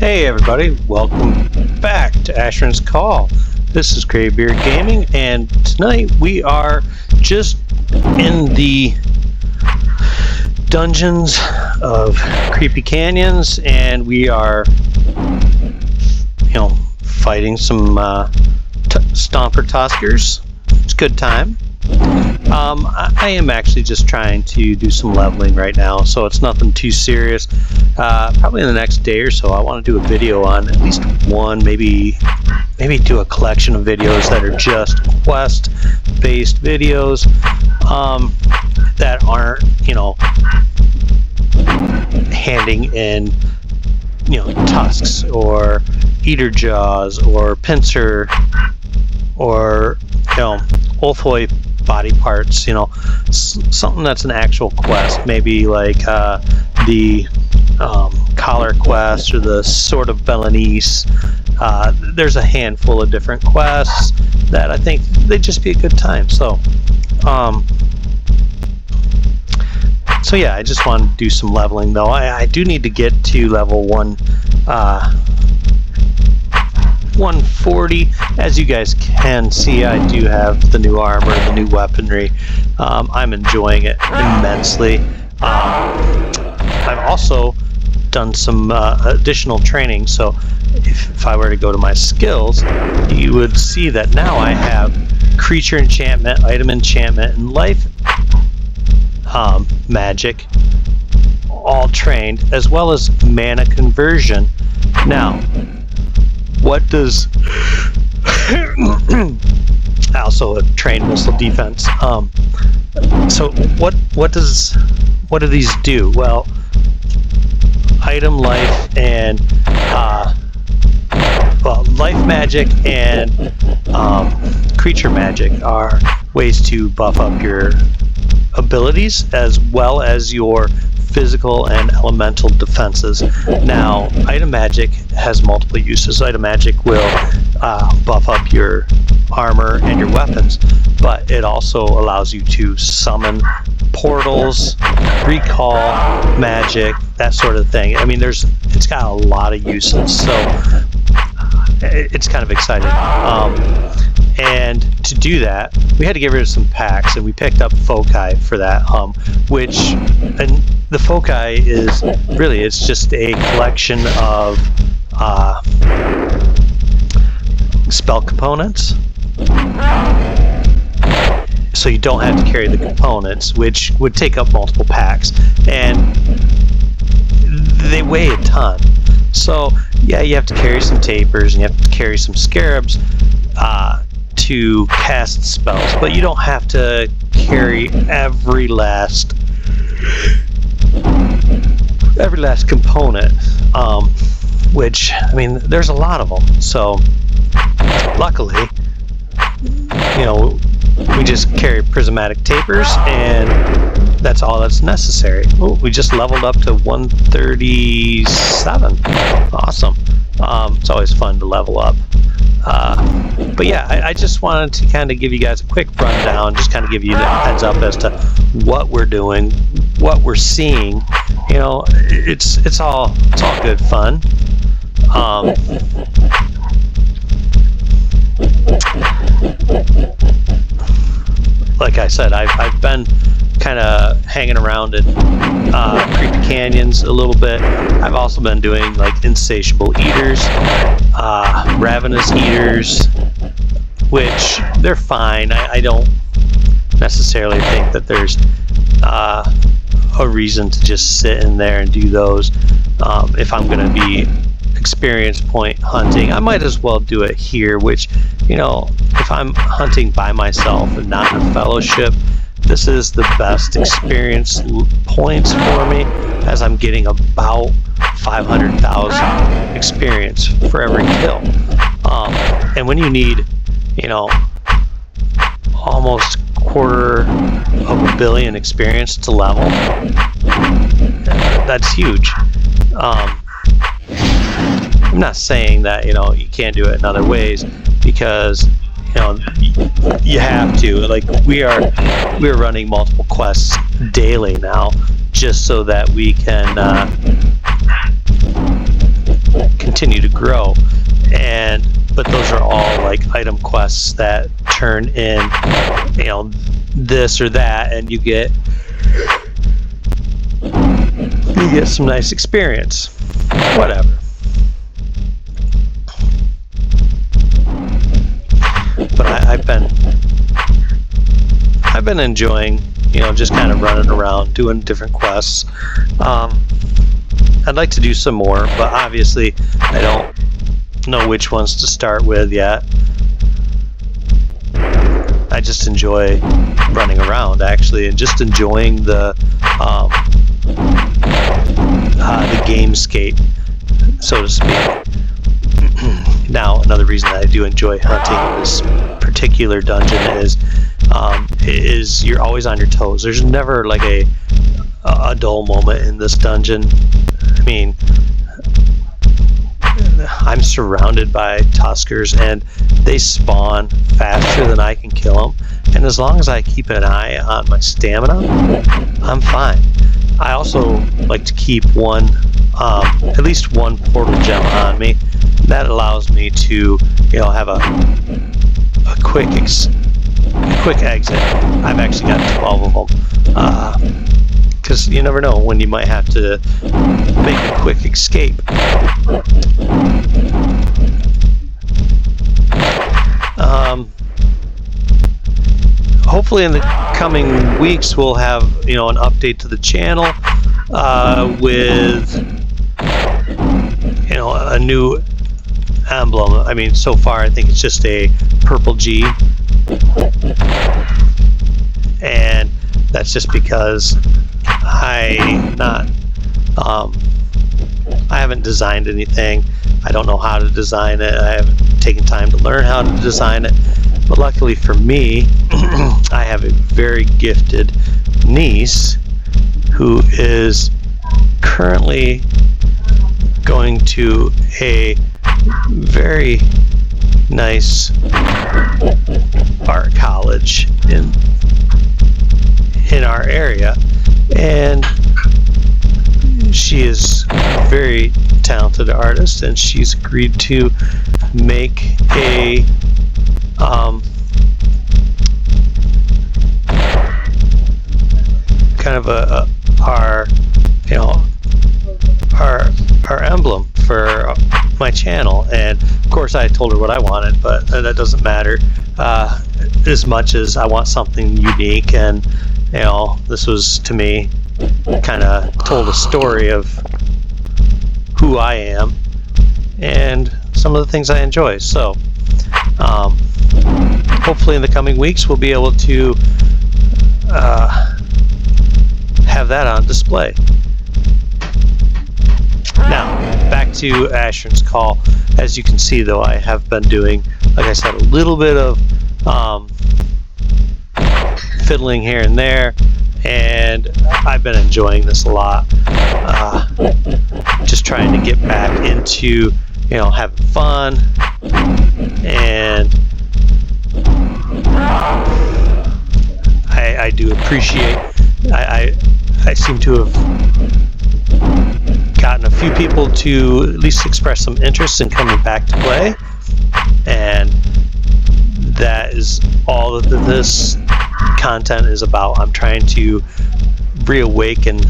Hey everybody, welcome back to Asheron's Call. This is Graybeard Gaming, and tonight we are just in the dungeons of Creepy Canyons, and we are, fighting some Stomper Tuskers. It's a good time. I am actually just trying to do some leveling right now, so it's nothing too serious. Probably in the next day or so I want to do a video on at least one, maybe do a collection of videos that are just quest based videos that aren't handing in tusks or eater jaws or pincer or Ulthoi body parts, something that's an actual quest, maybe like the collar quest or the Sword of Belenice. There's a handful of different quests that I think they'd just be a good time. So yeah, I just want to do some leveling though. I do need to get to level 140. As you guys can see, I do have the new armor, the new weaponry. I'm enjoying it immensely. I've also done some additional training, so if I were to go to my skills, you would see that now I have creature enchantment, item enchantment, and life magic all trained, as well as mana conversion. Now, what does also a trained missile defense? So what do these do? Well, item life and life magic and creature magic are ways to buff up your abilities as well as your physical and elemental defenses. Now, item magic has multiple uses. Item magic will buff up your armor and your weapons, but it also allows you to summon portals, recall magic, that sort of thing. I mean, it's got a lot of uses, so it's kind of exciting. And to do that, we had to get rid of some packs, and we picked up foci for that, and the foci is really, it's just a collection of spell components. So you don't have to carry the components, which would take up multiple packs, and they weigh a ton. So yeah, you have to carry some tapers and you have to carry some scarabs to cast spells, but you don't have to carry every last component, which, I mean, there's a lot of them. So luckily, we just carry prismatic tapers, and that's all that's necessary. Ooh, we just leveled up to 137. Awesome. It's always fun to level up. But yeah, I just wanted to kind of give you guys a quick rundown, just kind of give you a heads up as to what we're doing, what we're seeing. It's all good fun. Like I said, I've been kind of hanging around in Creepy Canyons a little bit. I've also been doing like insatiable eaters, ravenous eaters, which they're fine. I don't necessarily think that there's a reason to just sit in there and do those. If I'm going to be experience point hunting, I might as well do it here, which, if I'm hunting by myself and not in a fellowship, this is the best experience points for me, as I'm getting about 500,000 experience for every kill. And when you need, almost 250 million experience to level, that's huge. I'm not saying that you can't do it in other ways, because you have to. Like, we're running multiple quests daily now, just so that we can continue to grow. But those are all like item quests that turn in, you know, this or that, and you get some nice experience. Whatever. But I've been enjoying, you know, just kind of running around doing different quests. I'd like to do some more, but obviously I don't know which ones to start with yet. I just enjoy running around, actually, and just enjoying the gamescape, so to speak. Now, another reason that I do enjoy hunting this particular dungeon is you're always on your toes. There's never like a dull moment in this dungeon. I mean, I'm surrounded by Tuskers, and they spawn faster than I can kill them. And as long as I keep an eye on my stamina, I'm fine. I also like to keep at least one portal gem on me. That allows me to, you know, have a quick exit. I've actually got 12 of them, because you never know when you might have to make a quick escape. Hopefully in the coming weeks we'll have, you know, an update to the channel with, you know, a new emblem. I mean, so far I think it's just a purple G, and that's just because I haven't designed anything. I don't know how to design it. I haven't taken time to learn how to design it. But luckily for me, I have a very gifted niece who is currently going to a very nice art college in our area, and she is a very talented artist, and she's agreed to make a kind of our emblem for my channel. And of course I told her what I wanted, but that doesn't matter as much as I want something unique. And you know, this was, to me, kind of told a story of who I am and some of the things I enjoy. So hopefully in the coming weeks we'll be able to have that on display. Now, back to Asheron's Call. As you can see, though, I have been doing, like I said, a little bit of fiddling here and there, and I've been enjoying this a lot. Just trying to get back into, you know, having fun, and I do appreciate. I seem to have gotten a few people to at least express some interest in coming back to play, and that is all that this content is about. I'm trying to reawaken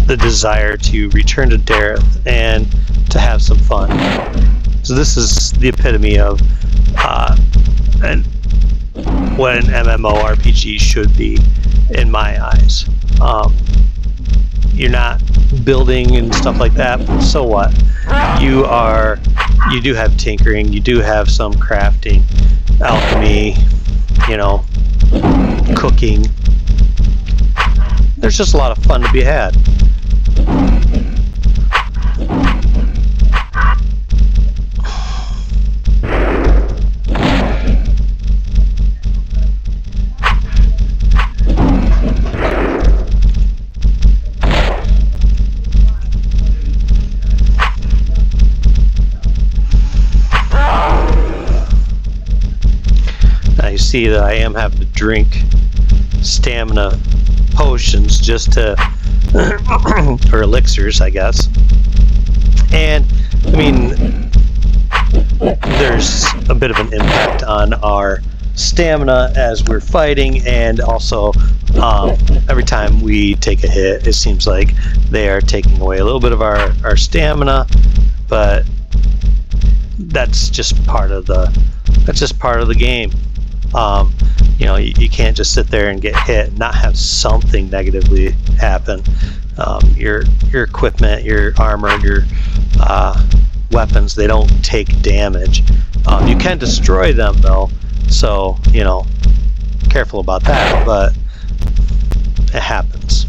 the desire to return to Dareth and to have some fun. So this is the epitome of what an MMORPG should be in my eyes. You're not building and stuff like that, but so what? You do have tinkering, you do have some crafting, alchemy, you know, cooking. There's just a lot of fun to be had. You see that I am having to drink stamina potions just to or elixirs, I guess, And I mean, there's a bit of an impact on our stamina as we're fighting, and also every time we take a hit, it seems like they are taking away a little bit of our stamina, but that's just part of the game. You know, you can't just sit there and get hit and not have something negatively happen. Your equipment, your armor, your weapons, they don't take damage. You can destroy them though, so you know, careful about that, but it happens.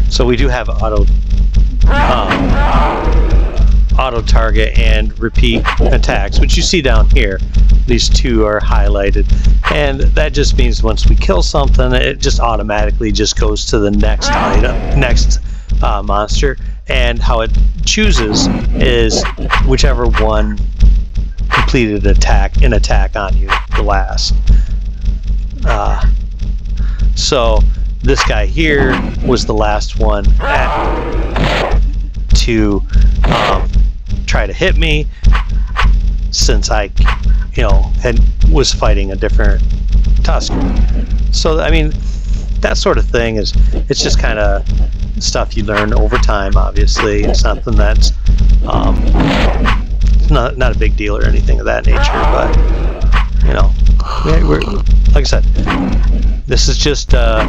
So we do have auto target and repeat attacks, which you see down here. These two are highlighted, and that just means once we kill something, it just automatically just goes to the next monster. And how it chooses is whichever one completed an attack on you the last. So this guy here was the last one to try to hit me, since I, you know, was fighting a different Tusker. So I mean, that sort of thing it's just kind of stuff you learn over time. Obviously, it's something that's not a big deal or anything of that nature. But you know, we're like I said, this is just a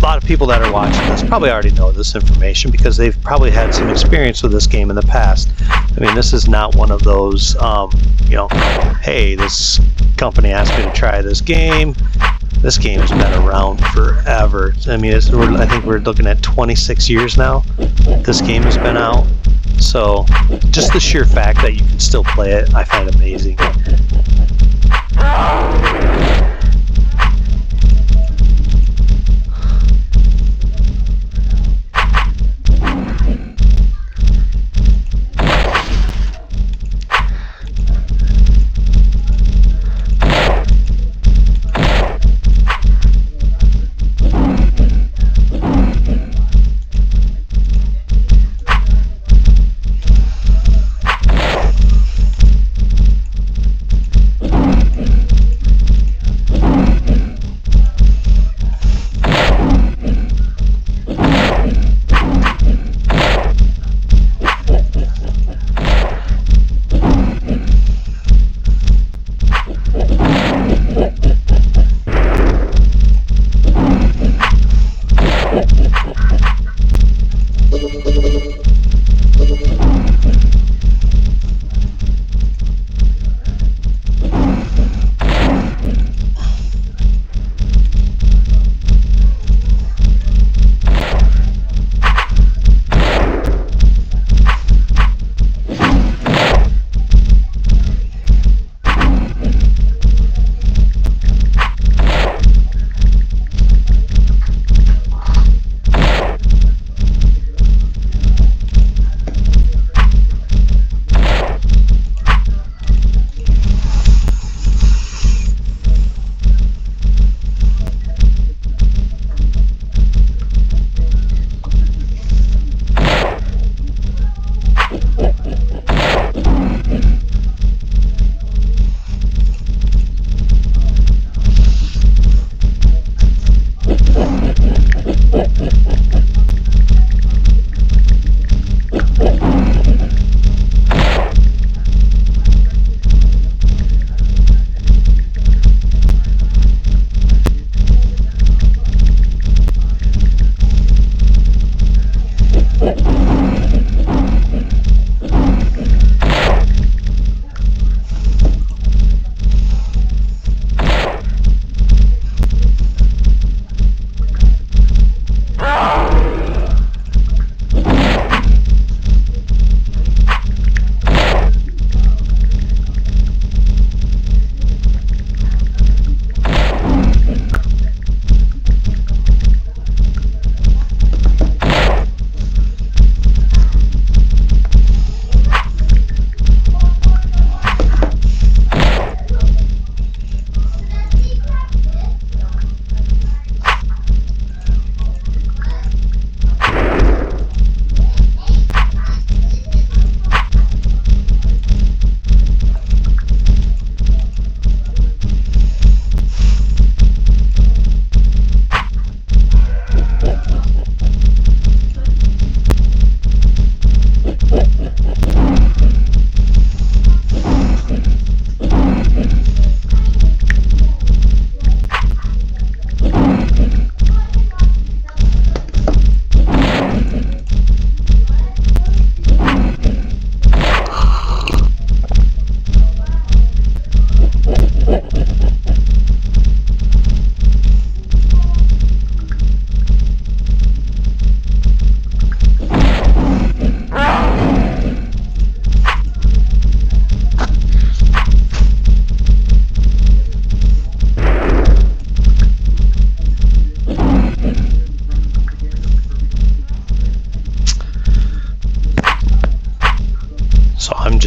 lot of people that are watching this probably already know this information because they've probably had some experience with this game in the past. I mean, this is not one of those, you know, hey, this company asked me to try this game. This game has been around forever. I mean, I think we're looking at 26 years now. This game has been out. So just the sheer fact that you can still play it, I find amazing.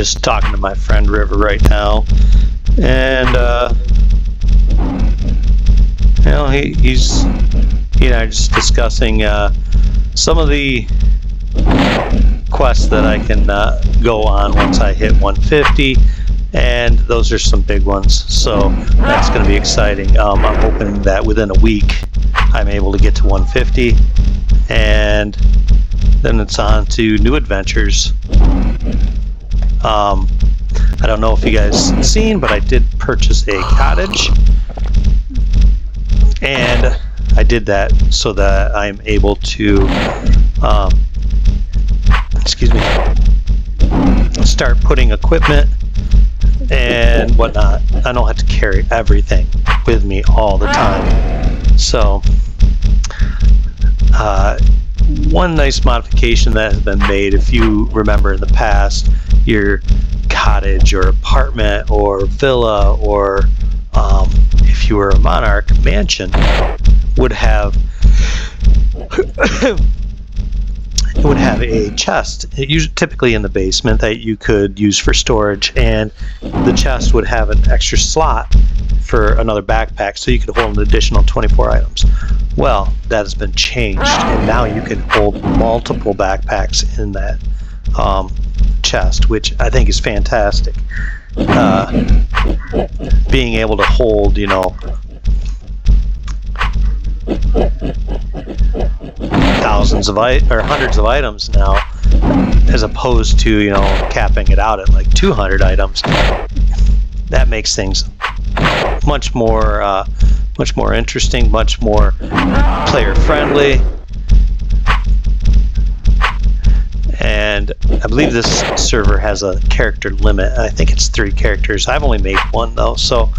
just talking to my friend River right now, and you know, he's just discussing some of the quests that I can go on once I hit 150, and those are some big ones, so that's going to be exciting. I'm hoping that within a week I'm able to get to 150, and then it's on to new adventures. I don't know if you guys have seen, but I did purchase a cottage, and I did that so that I'm able to start putting equipment and whatnot. I don't have to carry everything with me all the time. So one nice modification that has been made, if you remember in the past, your cottage or apartment or villa, or if you were a monarch mansion, would have it would have a chest, typically in the basement, that you could use for storage, and the chest would have an extra slot for another backpack, so you could hold an additional 24 items. Well, that has been changed, and now you can hold multiple backpacks in that chest, which I think is fantastic. Being able to hold, thousands of hundreds of items now, as opposed to capping it out at like 200 items. That makes things much more interesting, much more player friendly. And I believe this server has a character limit. I think it's 3 characters. I've only made 1 though, so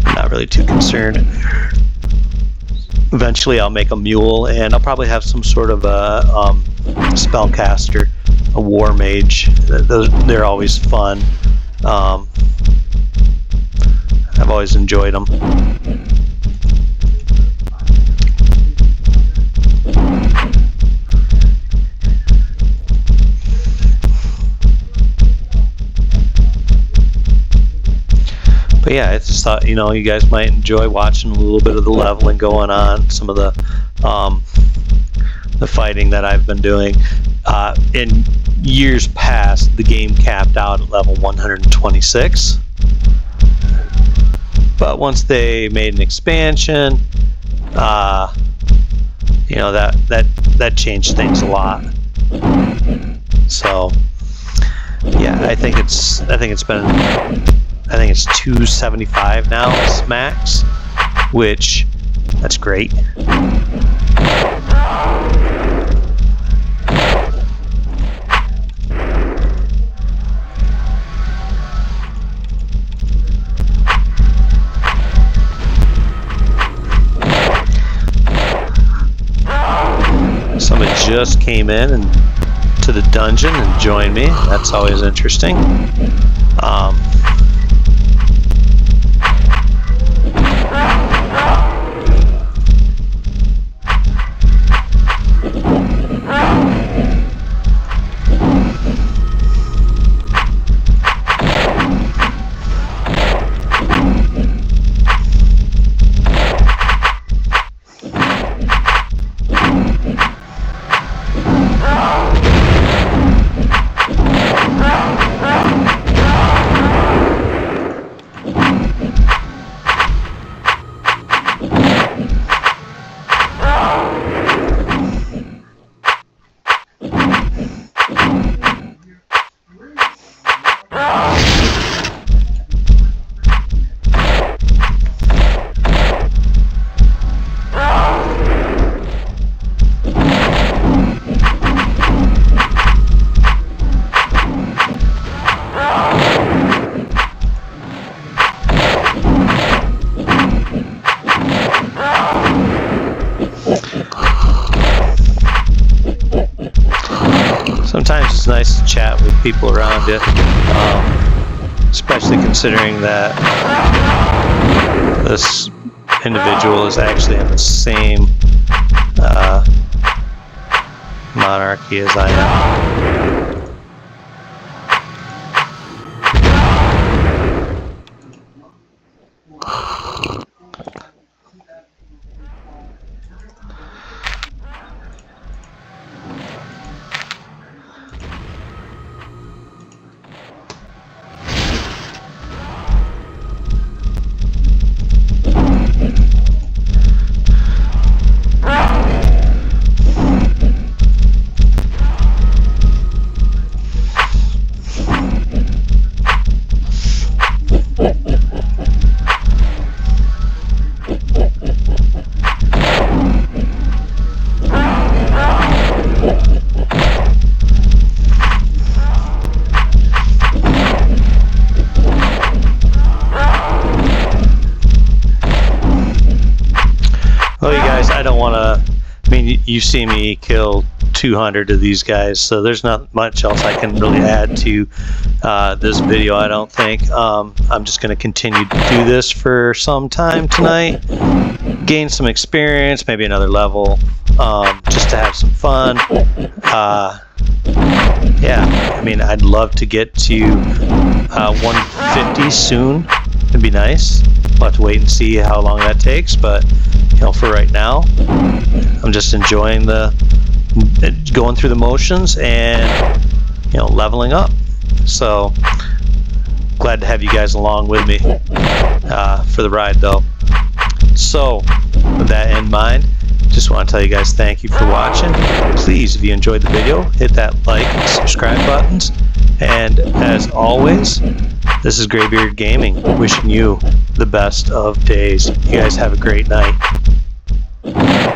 I'm not really too concerned. Eventually I'll make a mule, and I'll probably have some sort of a spellcaster, a war mage. They're always fun. I've always enjoyed them. But yeah, I just thought you guys might enjoy watching a little bit of the leveling going on, some of the fighting that I've been doing. In years past, the game capped out at level 126, but once they made an expansion, that changed things a lot. So yeah, I think it's 275 now is max, which that's great. Somebody just came in and to the dungeon and joined me. That's always interesting. Sometimes it's nice to chat with people around you, especially considering that this individual is actually in the same monarchy as I am. you've seen me kill 200 of these guys, so there's not much else I can really add to this video, I don't think. I'm just going to continue to do this for some time tonight, gain some experience, maybe another level, just to have some fun. Yeah, I mean, I'd love to get to 150 soon. It'd be nice. We'll have to wait and see how long that takes, but you know, for right now, I'm just enjoying going through the motions and, you know, leveling up. So glad to have you guys along with me for the ride, though. So with that in mind, just want to tell you guys thank you for watching. Please, if you enjoyed the video, hit that like and subscribe buttons. And as always, this is Graybeard Gaming, wishing you the best of days. You guys have a great night.